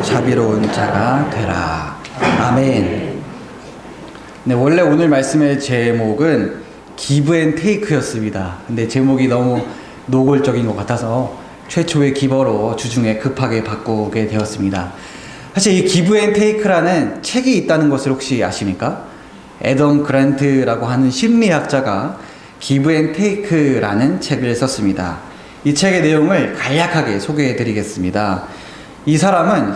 자비로운 자가 되라. 아멘. 네, 원래 오늘 말씀의 제목은 기브 앤 테이크였습니다. 근데 제목이 너무 노골적인 것 같아서 최초의 기버로 주중에 급하게 바꾸게 되었습니다. 사실 이 기브 앤 테이크라는 책이 있다는 것을 혹시 아십니까? 애덤 그랜트라고 하는 심리학자가 기브 앤 테이크라는 책을 썼습니다. 이 책의 내용을 간략하게 소개해 드리겠습니다. 이 사람은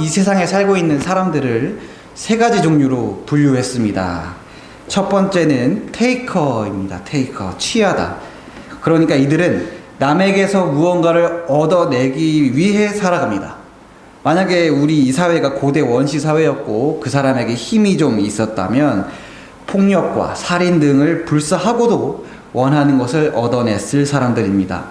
이 세상에 살고 있는 사람들을 세 가지 종류로 분류했습니다. 첫 번째는 테이커입니다. 테이커, 취하다. 그러니까 이들은 남에게서 무언가를 얻어내기 위해 살아갑니다. 만약에 우리 이 사회가 고대 원시 사회였고 그 사람에게 힘이 좀 있었다면 폭력과 살인 등을 불사하고도 원하는 것을 얻어냈을 사람들입니다.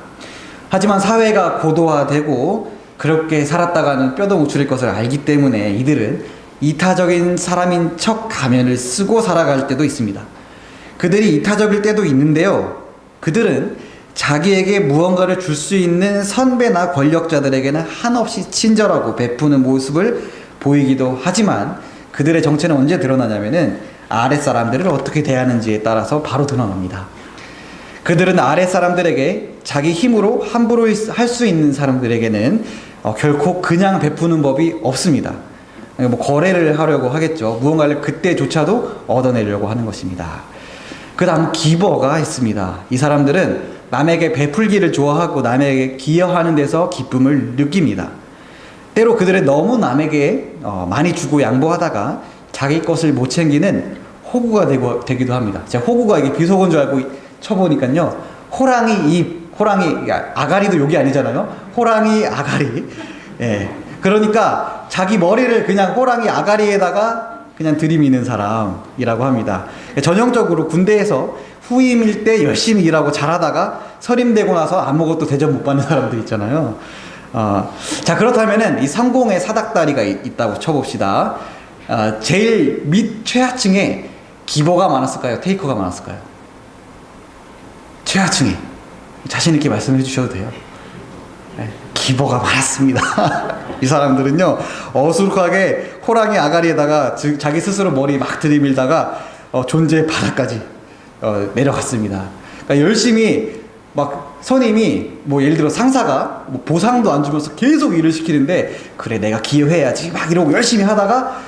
하지만 사회가 고도화되고 그렇게 살았다가는 뼈도 못 추릴 것을 알기 때문에 이들은 이타적인 사람인 척 가면을 쓰고 살아갈 때도 있습니다. 그들이 이타적일 때도 있는데요. 그들은 자기에게 무언가를 줄 수 있는 선배나 권력자들에게는 한없이 친절하고 베푸는 모습을 보이기도 하지만 그들의 정체는 언제 드러나냐면은 아랫사람들을 어떻게 대하는지에 따라서 바로 드러납니다. 그들은 아랫사람들에게 자기 힘으로 함부로 할 수 있는 사람들에게는 결코 그냥 베푸는 법이 없습니다. 뭐 거래를 하려고 하겠죠. 무언가를 그때조차도 얻어내려고 하는 것입니다. 그 다음 기버가 있습니다. 이 사람들은 남에게 베풀기를 좋아하고 남에게 기여하는 데서 기쁨을 느낍니다. 때로 그들은 너무 남에게 많이 주고 양보하다가 자기 것을 못 챙기는 호구가 되기도 합니다. 제가 호구가 이게 비속어인 줄 알고 쳐보니까요. 호랑이 아가리도 여기 아니잖아요. 호랑이 아가리. 예. 그러니까 자기 머리를 그냥 호랑이 아가리에다가 그냥 들이미는 사람이라고 합니다. 전형적으로 군대에서 후임일 때 열심히 일하고 잘하다가 서림되고 나서 아무것도 대접 못 받는 사람들 있잖아요. 자, 그렇다면은 이 성공의 사닥다리가 있다고 쳐봅시다. 제일 밑 최하층에 기버가 많았을까요? 테이커가 많았을까요? 최하층에. 자신있게 말씀해 주셔도 돼요. 네, 기버가 많았습니다. 이 사람들은요, 어수룩하게 호랑이 아가리에다가 자기 스스로 머리 막 들이밀다가 존재의 바닥까지 내려갔습니다. 그러니까 열심히 막 선임이 뭐 예를 들어 상사가 뭐 보상도 안 주면서 계속 일을 시키는데 그래 내가 기여해야지 막 이러고 열심히 하다가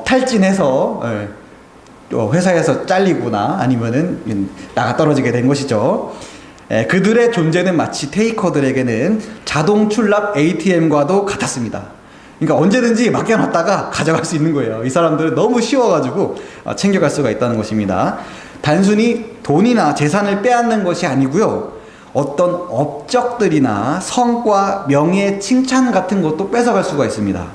탈진해서 회사에서 잘리거나 아니면은 나가 떨어지게 된 것이죠. 그들의 존재는 마치 테이커들에게는 자동 출납 ATM과도 같았습니다. 그러니까 언제든지 맡겨놨다가 가져갈 수 있는 거예요. 이 사람들은 너무 쉬워가지고 챙겨갈 수가 있다는 것입니다. 단순히 돈이나 재산을 빼앗는 것이 아니고요. 어떤 업적들이나 성과, 명예, 칭찬 같은 것도 뺏어갈 수가 있습니다.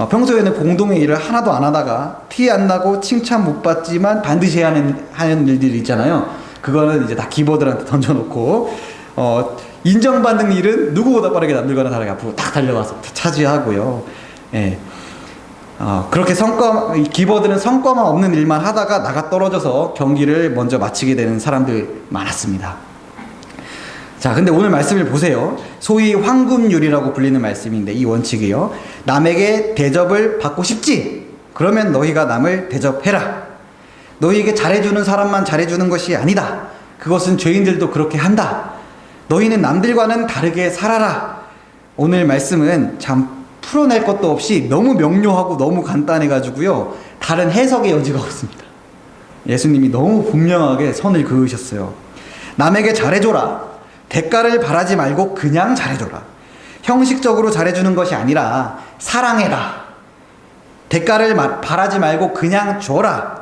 평소에는 공동의 일을 하나도 안 하다가 티 안 나고 칭찬 못 받지만 반드시 하는 일들이 있잖아요. 그거는 이제 다 기버들한테 던져놓고 인정받는 일은 누구보다 빠르게 남들과는 다르게 앞으로 딱 달려가서 차지하고요. 예. 그렇게 기버들은 성과만 없는 일만 하다가 나가 떨어져서 경기를 먼저 마치게 되는 사람들 많았습니다. 자, 근데 오늘 말씀을 보세요. 소위 황금률이라고 불리는 말씀인데 이 원칙이요. 남에게 대접을 받고 싶지? 그러면 너희가 남을 대접해라. 너희에게 잘해주는 사람만 잘해주는 것이 아니다. 그것은 죄인들도 그렇게 한다. 너희는 남들과는 다르게 살아라. 오늘 말씀은 참 풀어낼 것도 없이 너무 명료하고 너무 간단해가지고요. 다른 해석의 여지가 없습니다. 예수님이 너무 분명하게 선을 그으셨어요. 남에게 잘해줘라. 대가를 바라지 말고 그냥 잘해줘라. 형식적으로 잘해주는 것이 아니라 사랑해라. 대가를 바라지 말고 그냥 줘라.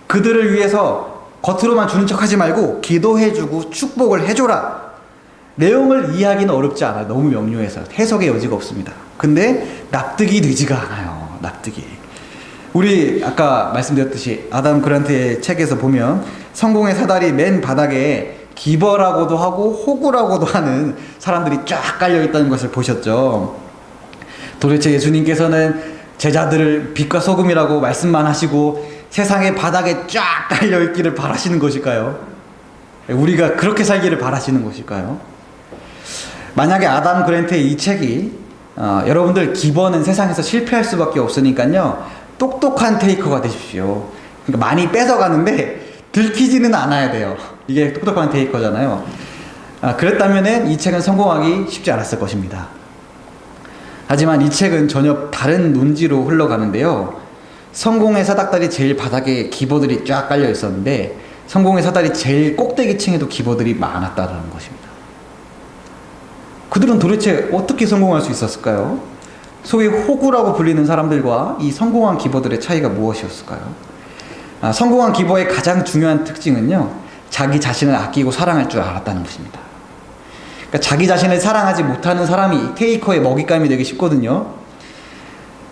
그들을 위해서 겉으로만 주는 척하지 말고 기도해주고 축복을 해줘라. 내용을 이해하기는 어렵지 않아요. 너무 명료해서 해석의 여지가 없습니다. 근데 납득이 되지가 않아요. 납득이. 우리 아까 말씀드렸듯이 아담 그란트의 책에서 보면 성공의 사다리 맨 바닥에 기버라고도 하고 호구라고도 하는 사람들이 쫙 깔려있다는 것을 보셨죠. 도대체 예수님께서는 제자들을 빛과 소금이라고 말씀만 하시고 세상의 바닥에 쫙 깔려있기를 바라시는 것일까요? 우리가 그렇게 살기를 바라시는 것일까요? 만약에 아담 그랜트의 이 책이 여러분들 기버는 세상에서 실패할 수밖에 없으니까요. 똑똑한 테이커가 되십시오. 그러니까 많이 뺏어가는데 들키지는 않아야 돼요. 이게 똑똑한 테이커잖아요. 그랬다면 이 책은 성공하기 쉽지 않았을 것입니다. 하지만 이 책은 전혀 다른 논지로 흘러가는데요. 성공의 사닥다리 제일 바닥에 기버들이 쫙 깔려 있었는데 성공의 사다리 제일 꼭대기층에도 기버들이 많았다는 것입니다. 그들은 도대체 어떻게 성공할 수 있었을까요? 소위 호구라고 불리는 사람들과 이 성공한 기버들의 차이가 무엇이었을까요? 성공한 기버의 가장 중요한 특징은요, 자기 자신을 아끼고 사랑할 줄 알았다는 것입니다. 그러니까 자기 자신을 사랑하지 못하는 사람이 테이커의 먹잇감이 되기 쉽거든요.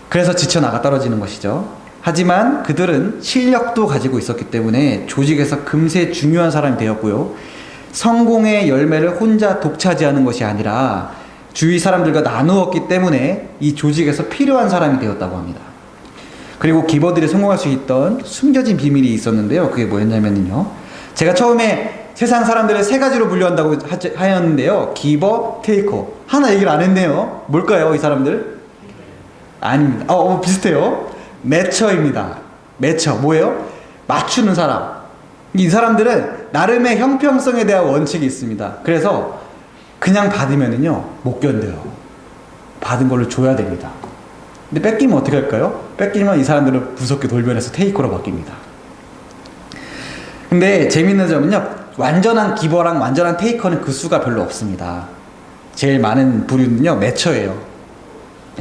그래서 지쳐나가 떨어지는 것이죠. 하지만 그들은 실력도 가지고 있었기 때문에 조직에서 금세 중요한 사람이 되었고요. 성공의 열매를 혼자 독차지하는 것이 아니라 주위 사람들과 나누었기 때문에 이 조직에서 필요한 사람이 되었다고 합니다. 그리고 기버들이 성공할 수 있던 숨겨진 비밀이 있었는데요. 그게 뭐였냐면요. 제가 처음에 세상 사람들을 세 가지로 분류한다고 하였는데요. 기버, 테이커. 하나 얘기를 안 했네요. 뭘까요, 이 사람들? 아닙니다. 비슷해요. 매처입니다. 매처. 뭐예요? 맞추는 사람. 이 사람들은 나름의 형평성에 대한 원칙이 있습니다. 그래서 그냥 받으면은요, 못 견뎌요. 받은 걸로 줘야 됩니다. 근데 뺏기면 어떻게 할까요? 뺏기면 이 사람들은 무섭게 돌변해서 테이커로 바뀝니다. 근데 재밌는 점은요, 완전한 기버랑 완전한 테이커는 그 수가 별로 없습니다. 제일 많은 부류는요, 매처예요.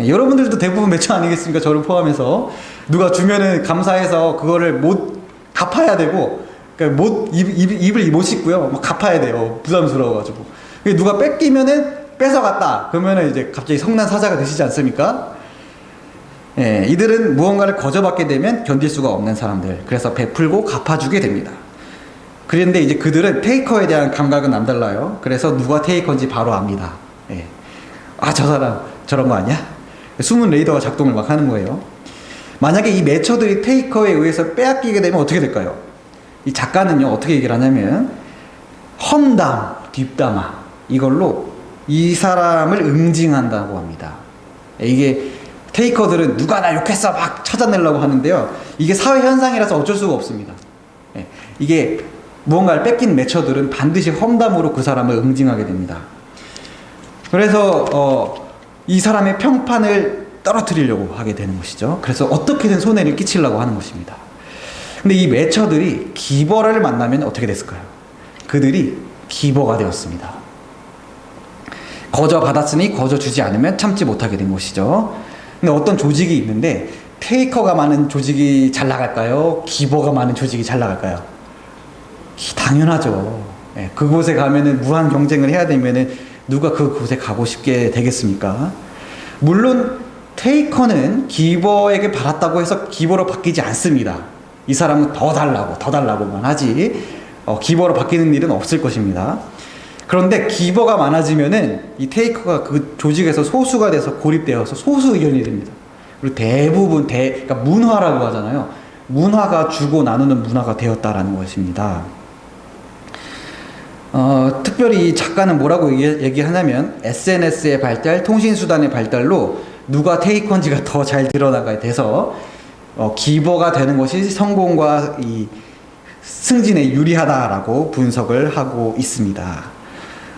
여러분들도 대부분 매처 아니겠습니까? 저를 포함해서. 누가 주면은 감사해서 그거를 못 갚아야 되고, 그러니까 입을 못 씻고요. 막 갚아야 돼요. 부담스러워가지고. 누가 뺏기면은 뺏어갔다. 그러면은 이제 갑자기 성난 사자가 되시지 않습니까? 예, 이들은 무언가를 거저받게 되면 견딜 수가 없는 사람들. 그래서 베풀고 갚아주게 됩니다. 그런데 이제 그들은 테이커에 대한 감각은 남달라요. 그래서 누가 테이커인지 바로 압니다. 예. 저 사람 저런 거 아니야? 숨은 레이더가 작동을 막 하는 거예요. 만약에 이 매처들이 테이커에 의해서 빼앗기게 되면 어떻게 될까요? 이 작가는요, 어떻게 얘기를 하냐면, 험담, 뒷담화, 이걸로 이 사람을 응징한다고 합니다. 이게 테이커들은 누가 나 욕했어 막 찾아내려고 하는데요. 이게 사회 현상이라서 어쩔 수가 없습니다. 이게 무언가를 뺏긴 매처들은 반드시 험담으로 그 사람을 응징하게 됩니다. 그래서 이 사람의 평판을 떨어뜨리려고 하게 되는 것이죠. 그래서 어떻게든 손해를 끼치려고 하는 것입니다. 근데 이 매처들이 기버를 만나면 어떻게 됐을까요? 그들이 기버가 되었습니다. 거저 받았으니 거저 주지 않으면 참지 못하게 된 것이죠. 근데 어떤 조직이 있는데 테이커가 많은 조직이 잘 나갈까요? 기버가 많은 조직이 잘 나갈까요? 당연하죠. 그곳에 가면은 무한 경쟁을 해야 되면은 누가 그곳에 가고 싶게 되겠습니까? 물론 테이커는 기버에게 받았다고 해서 기버로 바뀌지 않습니다. 이 사람은 더 달라고만 하지 기버로 바뀌는 일은 없을 것입니다. 그런데 기버가 많아지면은 이 테이커가 그 조직에서 소수가 돼서 고립되어서 소수 의견이 됩니다. 그리고 대부분 그러니까 문화라고 하잖아요. 문화가 주고 나누는 문화가 되었다라는 것입니다. 특별히 이 작가는 뭐라고 얘기하냐면 SNS의 발달, 통신수단의 발달로 누가 테이커인지가 더 잘 드러나게 돼서 기버가 되는 것이 성공과 이 승진에 유리하다라고 분석을 하고 있습니다.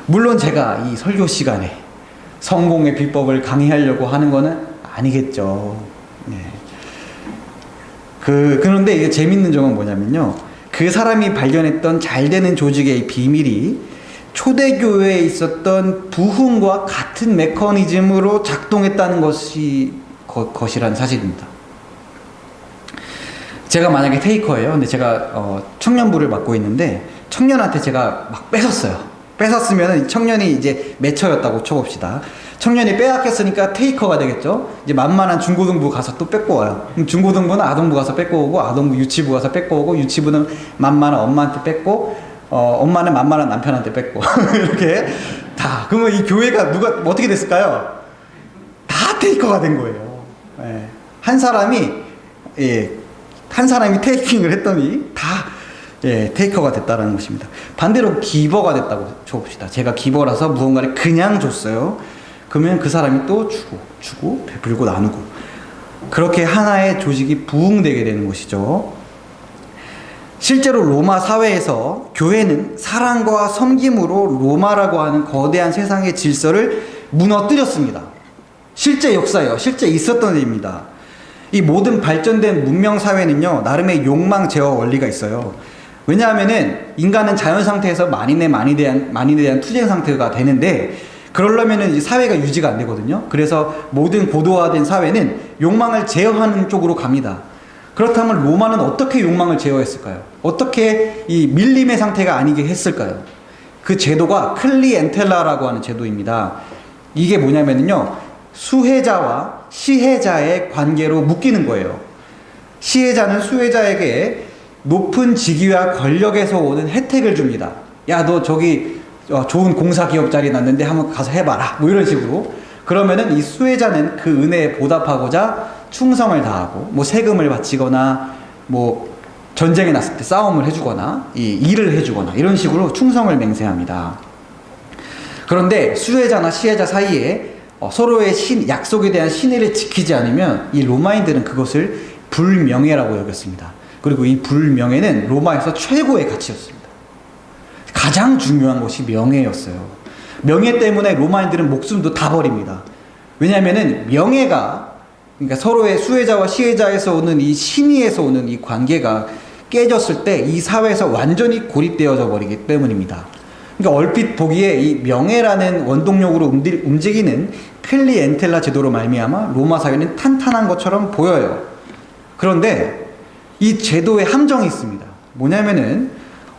물론 제가 이 설교 시간에 성공의 비법을 강의하려고 하는 거는 아니겠죠. 네. 그런데 이게 재밌는 점은 뭐냐면요. 그 사람이 발견했던 잘 되는 조직의 비밀이 초대교회에 있었던 부흥과 같은 메커니즘으로 작동했다는 것이라는 사실입니다. 제가 만약에 테이커예요. 근데 제가 청년부를 맡고 있는데 청년한테 제가 막 뺏었으면 청년이 이제 매처였다고 쳐봅시다. 청년이 빼앗겼으니까 테이커가 되겠죠. 이제 만만한 중고등부 가서 또 뺏고 와요. 그럼 중고등부는 아동부 가서 뺏고 오고, 아동부 유치부 가서 뺏고 오고, 유치부는 만만한 엄마한테 뺏고, 엄마는 만만한 남편한테 뺏고 이렇게 다. 그러면 이 교회가 누가 어떻게 됐을까요? 다 테이커가 된 거예요. 예. 한 사람이 테이킹을 했더니 다 테이커가 됐다는 것입니다. 반대로 기버가 됐다고 쳐봅시다. 제가 기버라서 무언가를 그냥 줬어요. 그러면 그 사람이 또 주고 베풀고 나누고 그렇게 하나의 조직이 부흥되게 되는 것이죠. 실제로 로마 사회에서 교회는 사랑과 섬김으로 로마라고 하는 거대한 세상의 질서를 무너뜨렸습니다. 실제 역사예요. 실제 있었던 일입니다. 이 모든 발전된 문명 사회는요, 나름의 욕망 제어 원리가 있어요. 왜냐하면은 인간은 자연 상태에서 만인에 대한 투쟁 상태가 되는데, 그러려면은 이 사회가 유지가 안 되거든요. 그래서 모든 고도화된 사회는 욕망을 제어하는 쪽으로 갑니다. 그렇다면 로마는 어떻게 욕망을 제어했을까요? 어떻게 이 밀림의 상태가 아니게 했을까요? 그 제도가 클리엔텔라라고 하는 제도입니다. 이게 뭐냐면요, 수혜자와 시혜자의 관계로 묶이는 거예요. 시혜자는 수혜자에게 높은 직위와 권력에서 오는 혜택을 줍니다. 야, 너 저기 좋은 공사 기업 자리 났는데 한번 가서 해봐라, 뭐 이런 식으로. 그러면은 이 수혜자는 그 은혜에 보답하고자 충성을 다하고, 뭐 세금을 바치거나, 뭐 전쟁이 났을 때 싸움을 해주거나, 이 일을 해주거나, 이런 식으로 충성을 맹세합니다. 그런데 수혜자나 시혜자 사이에 서로의 약속에 대한 신의를 지키지 않으면 이 로마인들은 그것을 불명예라고 여겼습니다. 그리고 이 불명예는 로마에서 최고의 가치였습니다. 가장 중요한 것이 명예였어요. 명예 때문에 로마인들은 목숨도 다 버립니다. 왜냐하면은 명예가, 그러니까 서로의 수혜자와 시혜자에서 오는 이 신의에서 오는 이 관계가 깨졌을 때 이 사회에서 완전히 고립되어져 버리기 때문입니다. 그러니까 얼핏 보기에 이 명예라는 원동력으로 움직이는 클리엔텔라 제도로 말미암아 로마 사회는 탄탄한 것처럼 보여요. 그런데 이 제도에 함정이 있습니다. 뭐냐면은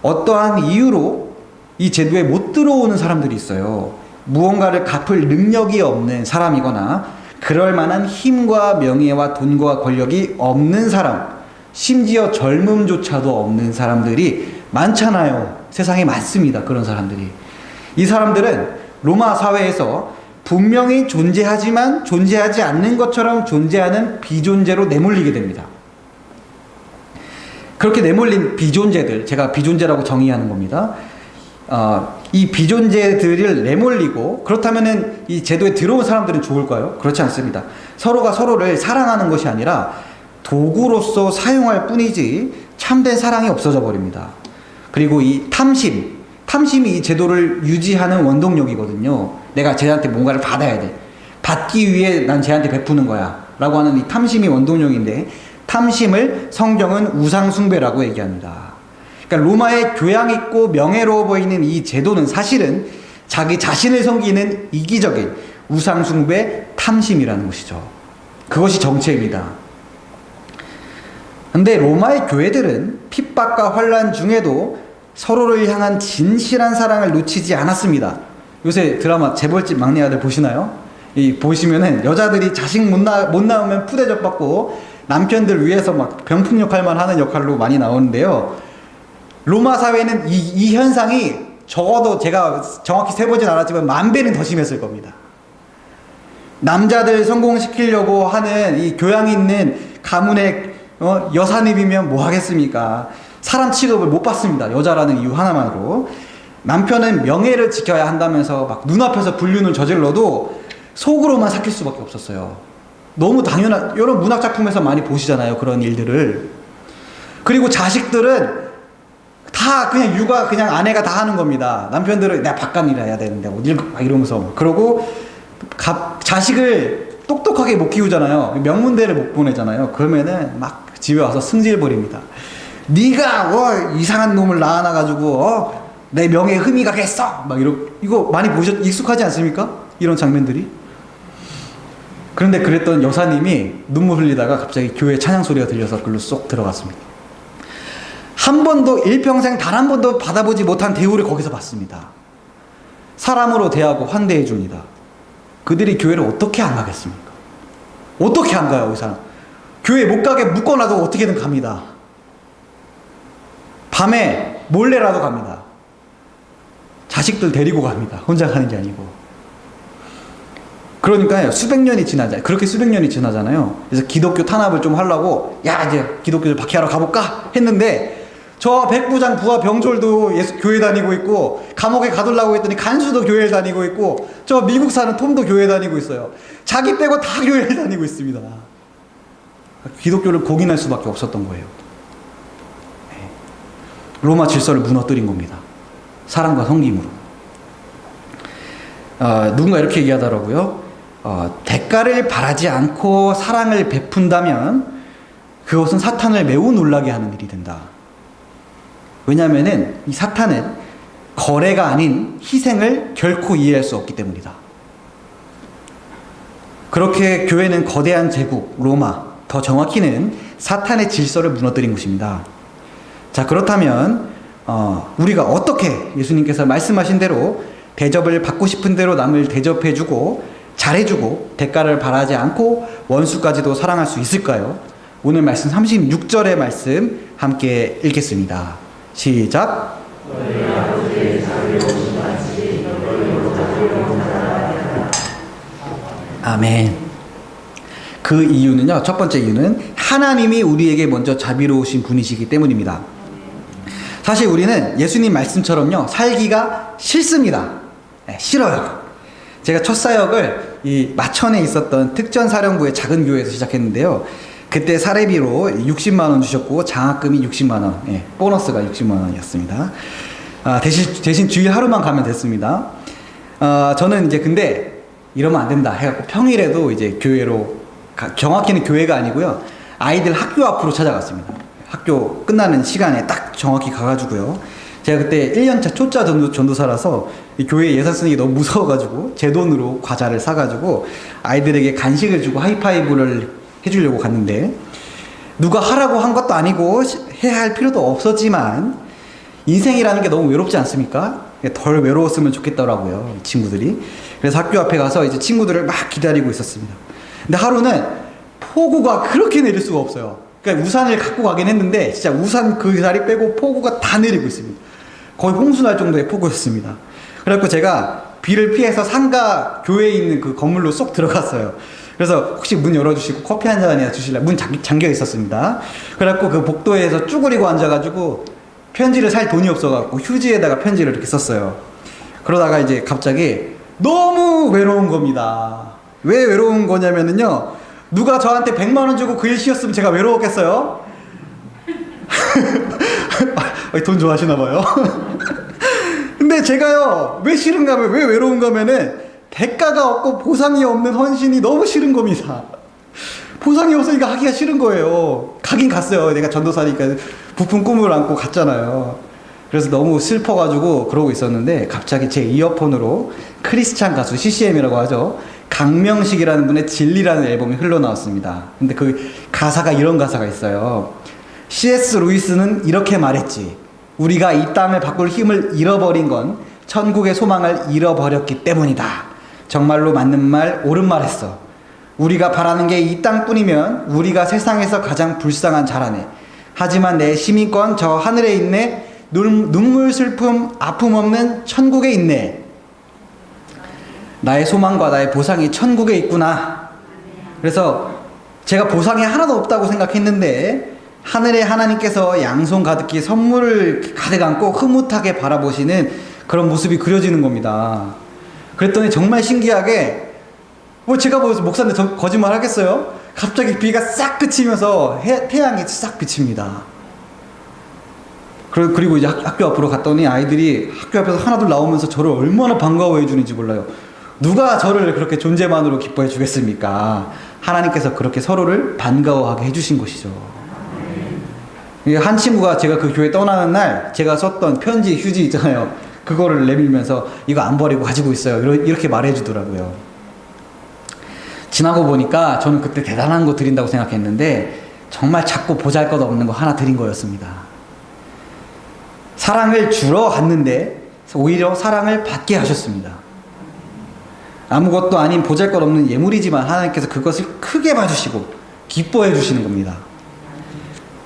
어떠한 이유로 이 제도에 못 들어오는 사람들이 있어요. 무언가를 갚을 능력이 없는 사람이거나 그럴 만한 힘과 명예와 돈과 권력이 없는 사람, 심지어 젊음조차도 없는 사람들이 많잖아요. 세상에 많습니다. 그런 사람들이. 이 사람들은 로마 사회에서 분명히 존재하지만 존재하지 않는 것처럼 존재하는 비존재로 내몰리게 됩니다. 그렇게 내몰린 비존재들, 제가 비존재라고 정의하는 겁니다. 이 비존재들을 내몰리고, 그렇다면은 이 제도에 들어온 사람들은 좋을까요? 그렇지 않습니다. 서로가 서로를 사랑하는 것이 아니라 도구로서 사용할 뿐이지 참된 사랑이 없어져 버립니다. 그리고 이 탐심이 이 제도를 유지하는 원동력이거든요. 내가 쟤한테 뭔가를 받아야 돼. 받기 위해 난 쟤한테 베푸는 거야. 라고 하는 이 탐심이 원동력인데, 탐심을 성경은 우상숭배라고 얘기합니다. 그러니까 로마의 교양 있고 명예로워 보이는 이 제도는 사실은 자기 자신을 섬기는 이기적인 우상숭배 탐심이라는 것이죠. 그것이 정체입니다. 근데 로마의 교회들은 핍박과 환난 중에도 서로를 향한 진실한 사랑을 놓치지 않았습니다. 요새 드라마 재벌집 막내 아들 보시나요? 보시면은 여자들이 자식 못 낳으면 푸대접 받고 남편들 위해서 막 병풍 역할만 하는 역할로 많이 나오는데요. 로마 사회는 이 현상이 적어도 제가 정확히 세보진 않았지만 10,000배는 더 심했을 겁니다. 남자들 성공시키려고 하는 이 교양 있는 가문의 여사님이면 뭐 하겠습니까? 사람 취급을 못 받습니다. 여자라는 이유 하나만으로. 남편은 명예를 지켜야 한다면서 막 눈앞에서 불륜을 저질러도 속으로만 삭힐 수밖에 없었어요. 너무 당연한, 여러 문학작품에서 많이 보시잖아요. 그런 일들을. 그리고 자식들은 다 그냥 육아, 그냥 아내가 다 하는 겁니다. 남편들은 내가 바깥일 해야 되는데, 막 이러면서. 그러고 자식을 똑똑하게 못 키우잖아요. 명문대를 못 보내잖아요. 그러면은 막 집에 와서 승질 부립니다. 네가 이상한 놈을 낳아놔가지고 내 명예에 흠이 가겠어. 막 이거 많이 익숙하지 않습니까? 이런 장면들이. 그런데 그랬던 여사님이 눈물 흘리다가 갑자기 교회 찬양 소리가 들려서 글로 쏙 들어갔습니다. 한 번도 일평생 단 한 번도 받아보지 못한 대우를 거기서 받습니다. 사람으로 대하고 환대해 줍니다. 그들이 교회를 어떻게 안 가겠습니까? 어떻게 안 가요, 이 사람? 교회 못 가게 묶어놔도 어떻게든 갑니다. 밤에 몰래라도 갑니다. 자식들 데리고 갑니다. 혼자 가는 게 아니고. 그러니까 수백 년이 지나잖아요. 그래서 기독교 탄압을 좀 하려고, 야, 이제 기독교를 박해하러 가볼까? 했는데, 저 백부장 부하 병졸도 교회 다니고 있고, 감옥에 가두려고 했더니 간수도 교회를 다니고 있고, 저 미국 사는 톰도 교회 다니고 있어요. 자기 빼고 다 교회를 다니고 있습니다. 기독교를 공인할 수밖에 없었던 거예요. 로마 질서를 무너뜨린 겁니다. 사랑과 섬김으로. 누군가 이렇게 얘기하더라고요. 대가를 바라지 않고 사랑을 베푼다면 그것은 사탄을 매우 놀라게 하는 일이 된다. 왜냐하면 이 사탄은 거래가 아닌 희생을 결코 이해할 수 없기 때문이다. 그렇게 교회는 거대한 제국 로마, 더 정확히는 사탄의 질서를 무너뜨린 것입니다. 자, 그렇다면 우리가 어떻게 예수님께서 말씀하신 대로 대접을 받고 싶은 대로 남을 대접해주고 잘해주고 대가를 바라지 않고 원수까지도 사랑할 수 있을까요? 오늘 말씀 36절의 말씀 함께 읽겠습니다. 시작. 아멘. 그 이유는요, 첫 번째 이유는 하나님이 우리에게 먼저 자비로우신 분이시기 때문입니다. 사실 우리는 예수님 말씀처럼요, 살기가 싫습니다. 네, 싫어요. 제가 첫 사역을 이 마천에 있었던 특전사령부의 작은 교회에서 시작했는데요. 그때 사례비로 60만 원 주셨고 장학금이 60만 원, 보너스가 60만 원이었습니다. 대신 주일 하루만 가면 됐습니다. 저는 이제 근데 이러면 안 된다 해갖고 평일에도 이제 교회로, 정확히는 교회가 아니고요, 아이들 학교 앞으로 찾아갔습니다. 학교 끝나는 시간에 딱 정확히 가가지고요. 제가 그때 1년차 초짜 전도사라서 이 교회 예산 쓰는 게 너무 무서워가지고 제 돈으로 과자를 사가지고 아이들에게 간식을 주고 하이파이브를 해주려고 갔는데, 누가 하라고 한 것도 아니고 해야 할 필요도 없었지만 인생이라는 게 너무 외롭지 않습니까? 덜 외로웠으면 좋겠더라고요, 이 친구들이. 그래서 학교 앞에 가서 이제 친구들을 막 기다리고 있었습니다. 근데 하루는 폭우가 그렇게 내릴 수가 없어요. 그러니까 우산을 갖고 가긴 했는데 진짜 우산 그 자리 빼고 폭우가 다 내리고 있습니다. 거의 홍수 날 정도의 폭우였습니다. 그래갖고 제가 비를 피해서 상가 교회에 있는 그 건물로 쏙 들어갔어요. 그래서 혹시 문 열어주시고 커피 한 잔이나 주실래? 문 잠겨 있었습니다. 그래갖고 그 복도에서 쭈그리고 앉아가지고 편지를 살 돈이 없어갖고 휴지에다가 편지를 이렇게 썼어요. 그러다가 이제 갑자기 너무 외로운 겁니다. 왜 외로운 거냐면은요, 누가 저한테 100만 원 주고 그 일 씌웠으면 제가 외로웠겠어요? 돈 좋아하시나 봐요. 근데 제가요, 왜 싫은가 하면, 왜 외로운가 하면은 대가가 없고 보상이 없는 헌신이 너무 싫은 겁니다. 보상이 없으니까 하기가 싫은 거예요. 가긴 갔어요. 내가 전도사니까 부푼 꿈을 안고 갔잖아요. 그래서 너무 슬퍼가지고 그러고 있었는데 갑자기 제 이어폰으로 크리스찬 가수 CCM이라고 하죠, 강명식이라는 분의 진리라는 앨범이 흘러나왔습니다. 근데 그 가사가 이런 가사가 있어요. C.S. 루이스는 이렇게 말했지. 우리가 이 땅을 바꿀 힘을 잃어버린 건 천국의 소망을 잃어버렸기 때문이다. 정말로 맞는 말, 옳은 말 했어. 우리가 바라는 게 이 땅뿐이면 우리가 세상에서 가장 불쌍한 자라네. 하지만 내 시민권 저 하늘에 있네. 눈물, 슬픔, 아픔 없는 천국에 있네. 나의 소망과 나의 보상이 천국에 있구나. 그래서 제가 보상이 하나도 없다고 생각했는데 하늘에 하나님께서 양손 가득히 선물을 가득 안고 흐뭇하게 바라보시는 그런 모습이 그려지는 겁니다. 그랬더니 정말 신기하게, 제가 목사인데 거짓말 하겠어요? 갑자기 비가 싹 그치면서 태양이 싹 비칩니다. 그리고 이제 학교 앞으로 갔더니 아이들이 학교 앞에서 하나둘 나오면서 저를 얼마나 반가워해 주는지 몰라요. 누가 저를 그렇게 존재만으로 기뻐해 주겠습니까? 하나님께서 그렇게 서로를 반가워하게 해주신 것이죠. 한 친구가 제가 그 교회 떠나는 날 제가 썼던 편지, 휴지 있잖아요. 그거를 내밀면서 이거 안 버리고 가지고 있어요. 이렇게 말해주더라고요. 지나고 보니까 저는 그때 대단한 거 드린다고 생각했는데 정말 작고 보잘것없는 거 하나 드린 거였습니다. 사랑을 주러 갔는데 오히려 사랑을 받게 하셨습니다. 아무것도 아닌 보잘것없는 예물이지만 하나님께서 그것을 크게 봐주시고 기뻐해 주시는 겁니다.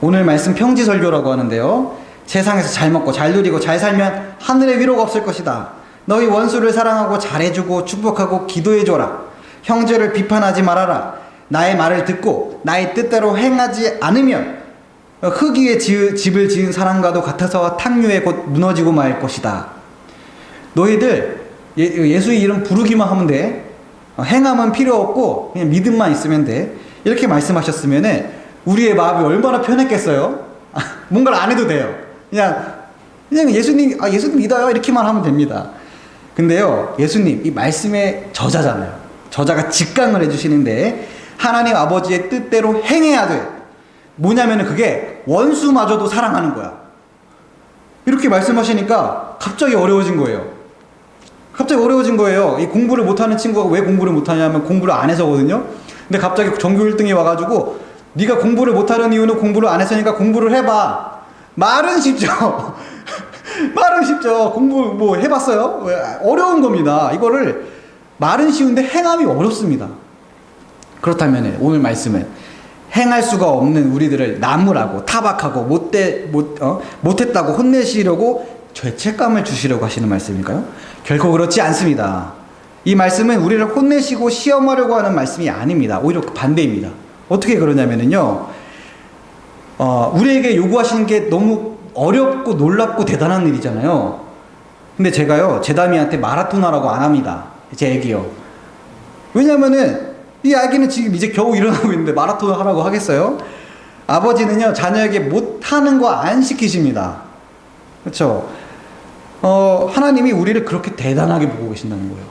오늘 말씀 평지설교라고 하는데요, 세상에서 잘 먹고 잘 누리고 잘 살면 하늘에 위로가 없을 것이다. 너희 원수를 사랑하고 잘해주고 축복하고 기도해줘라. 형제를 비판하지 말아라. 나의 말을 듣고 나의 뜻대로 행하지 않으면 흙 위에 집을 지은 사람과도 같아서 탕류에 곧 무너지고 말 것이다. 너희들 예수의 이름 부르기만 하면 돼. 행함은 필요 없고 그냥 믿음만 있으면 돼. 이렇게 말씀하셨으면은 우리의 마음이 얼마나 편했겠어요? 뭔가를 안 해도 돼요. 그냥 예수님 믿어요. 이렇게만 하면 됩니다. 근데요, 예수님 이 말씀의 저자잖아요. 저자가 직강을 해주시는데 하나님 아버지의 뜻대로 행해야 돼. 뭐냐면은 그게 원수마저도 사랑하는 거야. 이렇게 말씀하시니까 갑자기 어려워진 거예요. 이 공부를 못하는 친구가 왜 공부를 못하냐면 공부를 안 해서거든요. 근데 갑자기 전교 1등이 와가지고 네가 공부를 못하는 이유는 공부를 안 했으니까 공부를 해봐. 말은 쉽죠. 말은 쉽죠. 공부 뭐 해봤어요? 어려운 겁니다. 이거를 말은 쉬운데 행함이 어렵습니다. 그렇다면 오늘 말씀은 행할 수가 없는 우리들을 나무라고 타박하고 못했다고 혼내시려고 죄책감을 주시려고 하시는 말씀일까요? 결코 그렇지 않습니다. 이 말씀은 우리를 혼내시고 시험하려고 하는 말씀이 아닙니다. 오히려 반대입니다. 어떻게 그러냐면요, 우리에게 요구하시는 게 너무 어렵고 놀랍고 대단한 일이잖아요. 근데 제가요, 제 담이한테 마라톤 하라고 안 합니다. 제 애기요. 왜냐면은 이 아기는 지금 이제 겨우 일어나고 있는데 마라톤을 하라고 하겠어요? 아버지는요, 자녀에게 못하는 거 안 시키십니다. 그렇죠? 하나님이 우리를 그렇게 대단하게 보고 계신다는 거예요.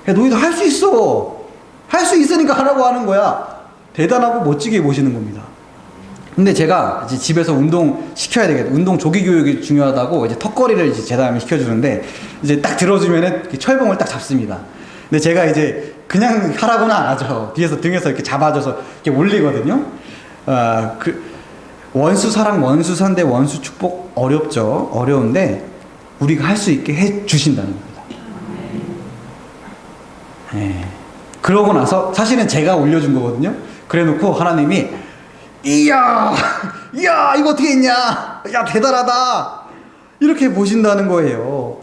야, 너희도 할 수 있어. 할 수 있으니까 하라고 하는 거야. 대단하고 멋지게 보시는 겁니다. 근데 제가 이제 집에서 운동 시켜야 되겠다. 운동 조기 교육이 중요하다고 이제 턱걸이를 이제 제 다음에 시켜주는데 이제 딱 들어주면은 철봉을 딱 잡습니다. 근데 제가 이제 그냥 하라고는 안 하죠. 뒤에서 등에서 이렇게 잡아줘서 이렇게 올리거든요. 원수 사랑, 원수 산대, 원수 축복 어렵죠. 어려운데 우리가 할 수 있게 해 주신다는 겁니다. 네. 그러고 나서 사실은 제가 올려준 거거든요. 그래 놓고 하나님이 이야 이거 어떻게 했냐, 야 대단하다, 이렇게 보신다는 거예요.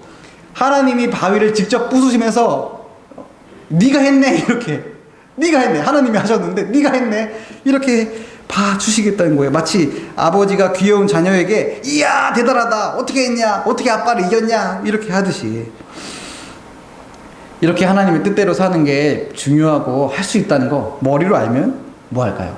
하나님이 바위를 직접 부수시면서 네가 했네, 이렇게 네가 했네, 하나님이 하셨는데 네가 했네, 이렇게 봐주시겠다는 거예요. 마치 아버지가 귀여운 자녀에게 이야 대단하다, 어떻게 했냐, 어떻게 아빠를 이겼냐, 이렇게 하듯이 이렇게 하나님의 뜻대로 사는 게 중요하고 할 수 있다는 거 머리로 알면 뭐 할까요?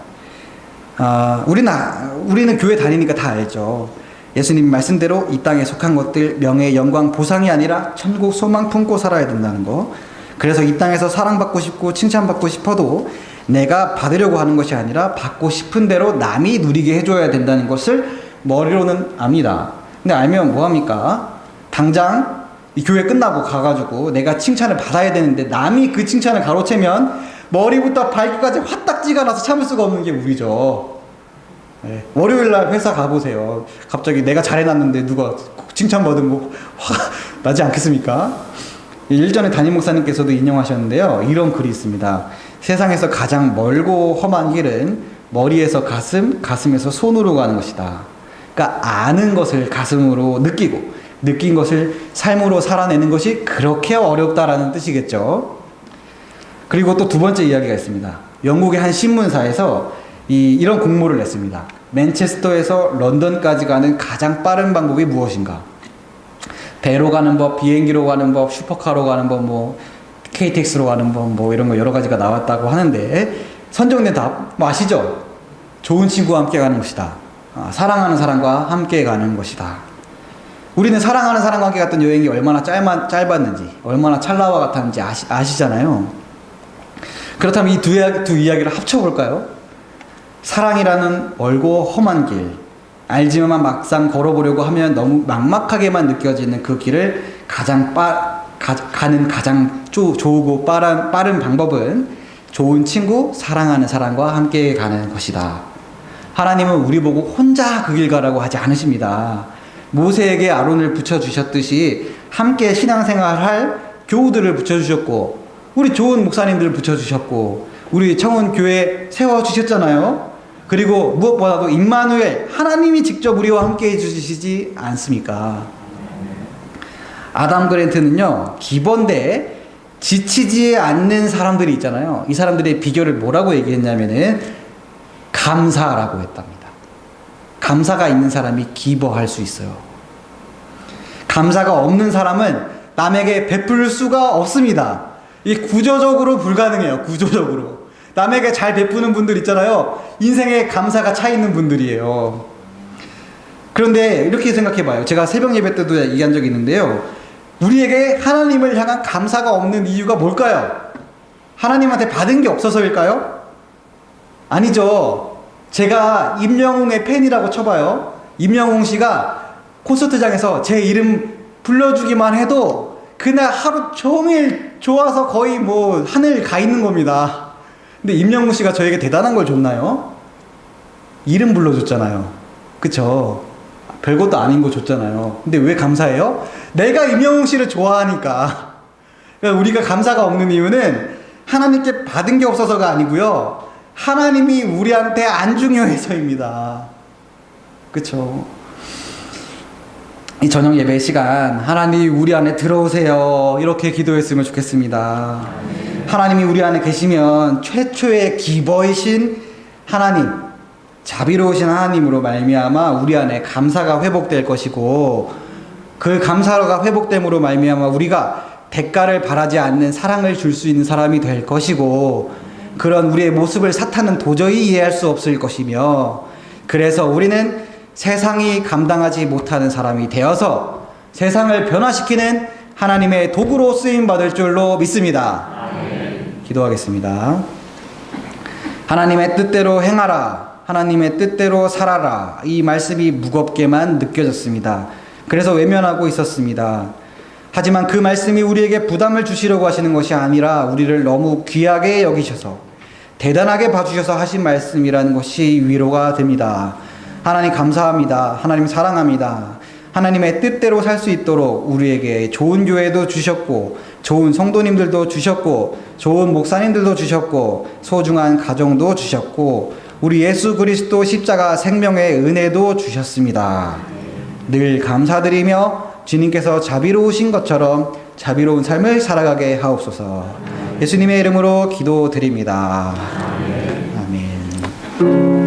우리는 교회 다니니까 다 알죠. 예수님 말씀대로 이 땅에 속한 것들, 명예, 영광, 보상이 아니라 천국 소망 품고 살아야 된다는 거. 그래서 이 땅에서 사랑받고 싶고 칭찬받고 싶어도 내가 받으려고 하는 것이 아니라 받고 싶은 대로 남이 누리게 해줘야 된다는 것을 머리로는 압니다. 근데 알면 뭐합니까? 당장 이 교회 끝나고 가가지고 내가 칭찬을 받아야 되는데 남이 그 칭찬을 가로채면 머리부터 발끝까지 화딱지가 나서 참을 수가 없는 게 우리죠. 네. 월요일날 회사 가보세요. 갑자기 내가 잘해놨는데 누가 칭찬받은 거 화가 나지 않겠습니까? 일전에 담임 목사님께서도 인용하셨는데요. 이런 글이 있습니다. 세상에서 가장 멀고 험한 길은 머리에서 가슴, 가슴에서 손으로 가는 것이다. 그러니까 아는 것을 가슴으로 느끼고 느낀 것을 삶으로 살아내는 것이 그렇게 어렵다라는 뜻이겠죠. 그리고 또 두 번째 이야기가 있습니다. 영국의 한 신문사에서 이런 공모를 냈습니다. 맨체스터에서 런던까지 가는 가장 빠른 방법이 무엇인가? 배로 가는 법, 비행기로 가는 법, 슈퍼카로 가는 법, 뭐 KTX로 가는 법, 뭐 이런 거 여러 가지가 나왔다고 하는데 선정된 답 아시죠? 좋은 친구와 함께 가는 것이다. 사랑하는 사람과 함께 가는 것이다. 우리는 사랑하는 사람과 함께 갔던 여행이 얼마나 짧았는지, 얼마나 찰나와 같았는지 아시잖아요. 그렇다면 이 두 이야기를 합쳐볼까요? 사랑이라는 멀고 험한 길, 알지만 막상 걸어보려고 하면 너무 막막하게만 느껴지는 그 길을 가는 가장 좋고 빠른 방법은 좋은 친구, 사랑하는 사람과 함께 가는 것이다. 하나님은 우리 보고 혼자 그 길 가라고 하지 않으십니다. 모세에게 아론을 붙여주셨듯이 함께 신앙생활할 교우들을 붙여주셨고, 우리 좋은 목사님들을 붙여주셨고, 우리 청운교회 세워주셨잖아요. 그리고 무엇보다도 임마누엘, 하나님이 직접 우리와 함께 해주시지 않습니까? 아담 그랜트는요, 기본대 지치지 않는 사람들이 있잖아요. 이 사람들의 비결을 뭐라고 얘기했냐면은 감사라고 했답니다. 감사가 있는 사람이 기뻐할 수 있어요. 감사가 없는 사람은 남에게 베풀 수가 없습니다. 이 구조적으로 불가능해요. 구조적으로. 남에게 잘 베푸는 분들 있잖아요. 인생에 감사가 차 있는 분들이에요. 그런데 이렇게 생각해 봐요. 제가 새벽 예배 때도 얘기한 적이 있는데요. 우리에게 하나님을 향한 감사가 없는 이유가 뭘까요? 하나님한테 받은 게 없어서일까요? 아니죠. 제가 임영웅의 팬이라고 쳐봐요. 임영웅 씨가 콘서트장에서 제 이름 불러주기만 해도 그날 하루 종일 좋아서 거의 뭐 하늘 가 있는 겁니다. 근데 임영웅 씨가 저에게 대단한 걸 줬나요? 이름 불러줬잖아요. 그쵸? 별것도 아닌 거 줬잖아요. 근데 왜 감사해요? 내가 임영웅 씨를 좋아하니까. 그러니까 우리가 감사가 없는 이유는 하나님께 받은 게 없어서가 아니고요. 하나님이 우리한테 안 중요해서입니다. 그쵸? 이 저녁 예배 시간 하나님 우리 안에 들어오세요. 이렇게 기도했으면 좋겠습니다. 하나님이 우리 안에 계시면 최초의 기버이신 하나님, 자비로우신 하나님으로 말미암아 우리 안에 감사가 회복될 것이고, 그 감사가 회복됨으로 말미암아 우리가 대가를 바라지 않는 사랑을 줄 수 있는 사람이 될 것이고, 그런 우리의 모습을 사탄은 도저히 이해할 수 없을 것이며, 그래서 우리는 세상이 감당하지 못하는 사람이 되어서 세상을 변화시키는 하나님의 도구로 쓰임받을 줄로 믿습니다. 기도하겠습니다. 하나님의 뜻대로 행하라, 하나님의 뜻대로 살아라, 이 말씀이 무겁게만 느껴졌습니다. 그래서 외면하고 있었습니다. 하지만 그 말씀이 우리에게 부담을 주시려고 하시는 것이 아니라 우리를 너무 귀하게 여기셔서 대단하게 봐주셔서 하신 말씀이라는 것이 위로가 됩니다. 하나님 감사합니다. 하나님 사랑합니다. 하나님의 뜻대로 살 수 있도록 우리에게 좋은 교회도 주셨고, 좋은 성도님들도 주셨고, 좋은 목사님들도 주셨고, 소중한 가정도 주셨고, 우리 예수 그리스도 십자가 생명의 은혜도 주셨습니다. 늘 감사드리며 주님께서 자비로우신 것처럼 자비로운 삶을 살아가게 하옵소서. 예수님의 이름으로 기도드립니다. 아멘.